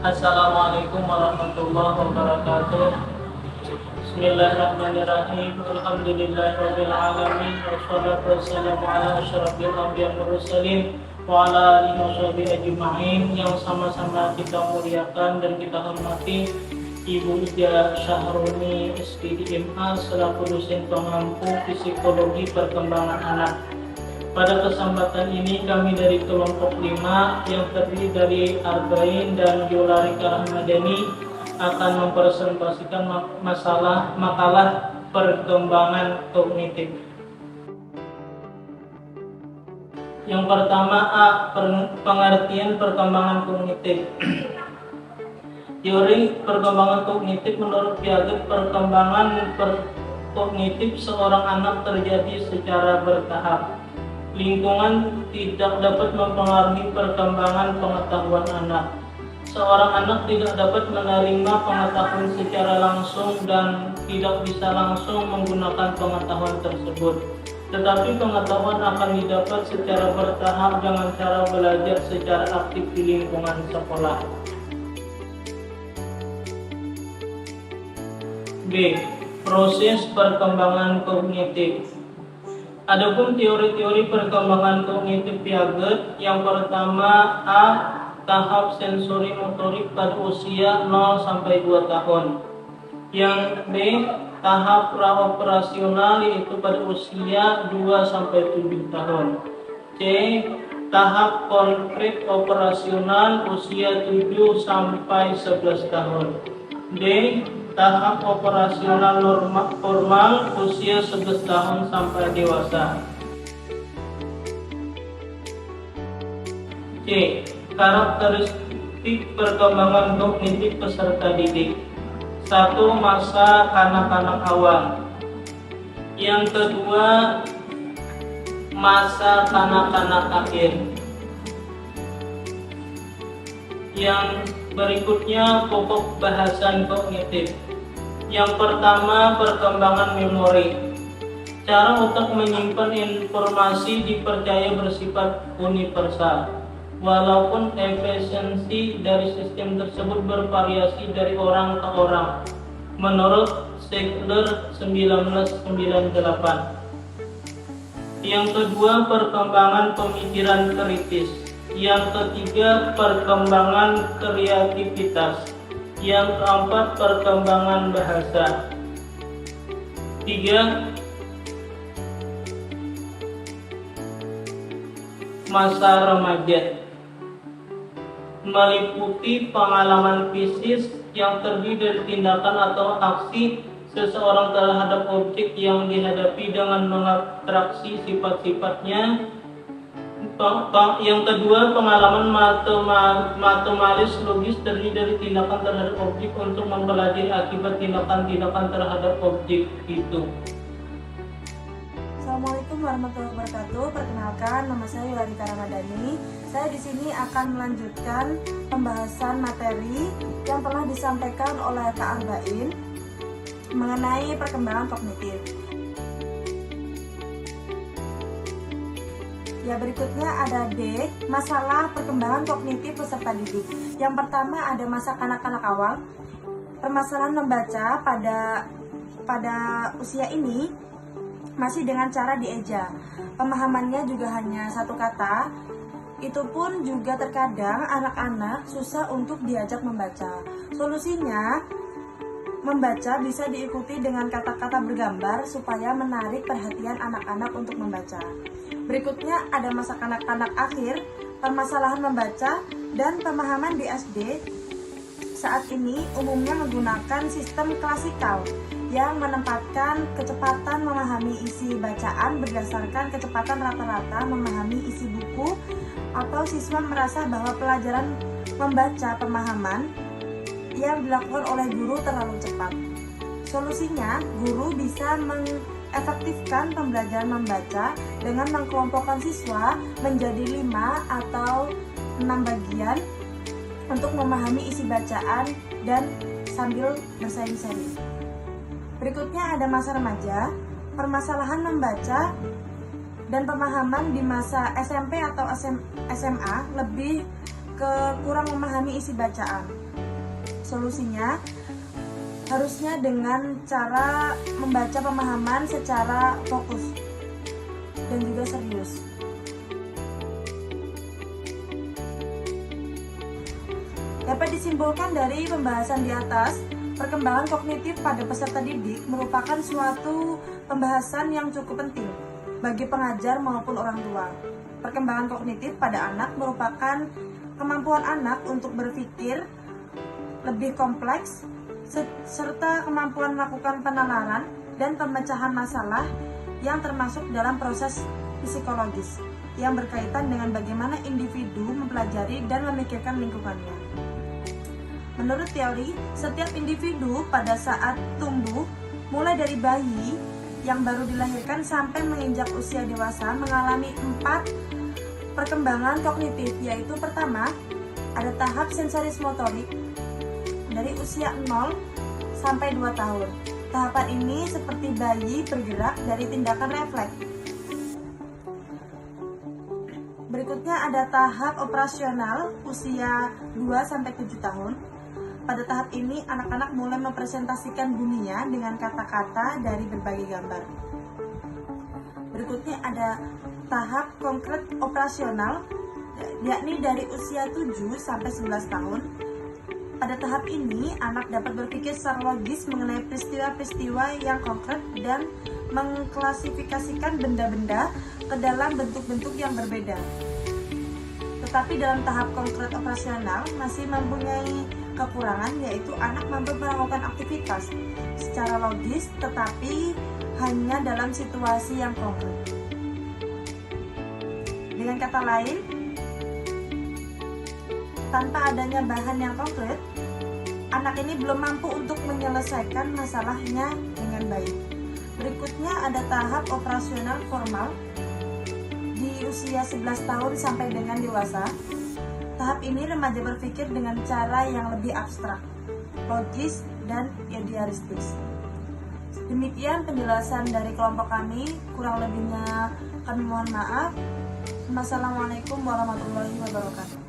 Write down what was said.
Assalamualaikum warahmatullahi wabarakatuh. Bismillahirrahmanirrahim. Alhamdulillahirabbil alamin. Wassalatu wassalamu ala asyrofil anbiya'i wal mursalin wa ala alihi washabihi ajma'in. Yang sama-sama kita muliakan dan kita hormati Ibu Ida Syahruni SPDMA selaku dosen pengampu psikologi perkembangan anak. Pada kesempatan ini kami dari kelompok 5 yang terdiri dari Arba'in dan Yulaika Rahmadani akan mempresentasikan makalah perkembangan kognitif. Yang pertama A. Pengertian perkembangan kognitif. Teori perkembangan kognitif menurut Piaget, perkembangan kognitif seorang anak terjadi secara bertahap. Lingkungan tidak dapat mempengaruhi perkembangan pengetahuan anak. Seorang anak tidak dapat menerima pengetahuan secara langsung dan tidak bisa langsung menggunakan pengetahuan tersebut. Tetapi pengetahuan akan didapat secara bertahap dengan cara belajar secara aktif di lingkungan sekolah. B. Proses perkembangan kognitif. Adapun teori-teori perkembangan kognitif Piaget, yang pertama A. Tahap sensori motorik pada usia 0 sampai 2 tahun. Yang B. Tahap praoperasional yaitu pada usia 2 sampai 7 tahun. C. Tahap konkret operasional usia 7 sampai 11 tahun. D. Tahap operasional formal usia 11 tahun sampai dewasa. C. Karakteristik perkembangan kognitif peserta didik. 1. Masa kanak-kanak awal. Yang kedua, masa kanak-kanak akhir. Yang berikutnya, pokok bahasan kognitif. Yang pertama, perkembangan memori. Cara otak menyimpan informasi dipercaya bersifat universal, walaupun efisiensi dari sistem tersebut bervariasi dari orang ke orang. Menurut Siegler 1998. Yang kedua, perkembangan pemikiran kritis. Yang ketiga, perkembangan kreativitas. Yang keempat, perkembangan bahasa. 3. Masa remaja. Meliputi pengalaman fisik yang terdiri dari tindakan atau aksi seseorang terhadap objek yang dihadapi dengan mengabstraksi sifat-sifatnya. Yang kedua, pengalaman matematis logis terdiri dari tindakan terhadap objek untuk mempelajari akibat tindakan-tindakan terhadap objek itu. Assalamualaikum warahmatullahi wabarakatuh. Perkenalkan, nama saya Yulaika Rahmadani. Saya di sini akan melanjutkan pembahasan materi yang telah disampaikan oleh Kak Arba'in mengenai perkembangan kognitif. Ya, berikutnya ada D, masalah perkembangan kognitif peserta didik. Yang pertama ada masa kanak-kanak awal. Permasalahan membaca pada usia ini masih dengan cara dieja. Pemahamannya juga hanya satu kata. Itu pun juga terkadang anak-anak susah untuk diajak membaca. Solusinya, membaca bisa diikuti dengan kata-kata bergambar supaya menarik perhatian anak-anak untuk membaca. Berikutnya ada masa kanak-kanak akhir, permasalahan membaca dan pemahaman di SD. Saat ini umumnya menggunakan sistem klasikal yang menempatkan kecepatan memahami isi bacaan berdasarkan kecepatan rata-rata memahami isi buku, atau siswa merasa bahwa pelajaran membaca pemahaman yang dilakukan oleh guru terlalu cepat. Solusinya, guru bisa efektifkan pembelajaran membaca dengan mengkelompokkan siswa menjadi 5 atau 6 bagian untuk memahami isi bacaan dan sambil berseri-seri. Berikutnya ada masa remaja. Permasalahan membaca dan pemahaman di masa SMP atau SMA lebih ke kurang memahami isi bacaan. Solusinya harusnya dengan cara membaca pemahaman secara fokus dan juga serius. Dapat disimpulkan dari pembahasan di atas, perkembangan kognitif pada peserta didik merupakan suatu pembahasan yang cukup penting bagi pengajar maupun orang tua. Perkembangan kognitif pada anak merupakan kemampuan anak untuk berpikir lebih kompleks, serta kemampuan melakukan penalaran dan pemecahan masalah yang termasuk dalam proses psikologis yang berkaitan dengan bagaimana individu mempelajari dan memikirkan lingkungannya. Menurut teori, setiap individu pada saat tumbuh, mulai dari bayi yang baru dilahirkan sampai menginjak usia dewasa, mengalami 4 perkembangan kognitif, yaitu pertama, ada tahap sensoris motorik dari usia 0 sampai 2 tahun. Tahapan ini seperti bayi bergerak dari tindakan refleks. Berikutnya ada tahap operasional usia 2 sampai 7 tahun. Pada tahap ini, anak-anak mulai mempresentasikan dunia dengan kata-kata dari berbagai gambar. Berikutnya ada tahap konkret operasional, yakni dari usia 7 sampai 11 tahun. Pada tahap ini, anak dapat berpikir secara logis mengenai peristiwa-peristiwa yang konkret dan mengklasifikasikan benda-benda ke dalam bentuk-bentuk yang berbeda. Tetapi dalam tahap konkret operasional masih mempunyai kekurangan, yaitu anak mampu melakukan aktivitas secara logis tetapi hanya dalam situasi yang konkret. Dengan kata lain, tanpa adanya bahan yang konkret, anak ini belum mampu untuk menyelesaikan masalahnya dengan baik. Berikutnya ada tahap operasional formal di usia 11 tahun sampai dengan dewasa. Tahap ini remaja berpikir dengan cara yang lebih abstrak, logis, dan idealistis. Demikian penjelasan dari kelompok kami, kurang lebihnya kami mohon maaf. Wassalamualaikum warahmatullahi wabarakatuh.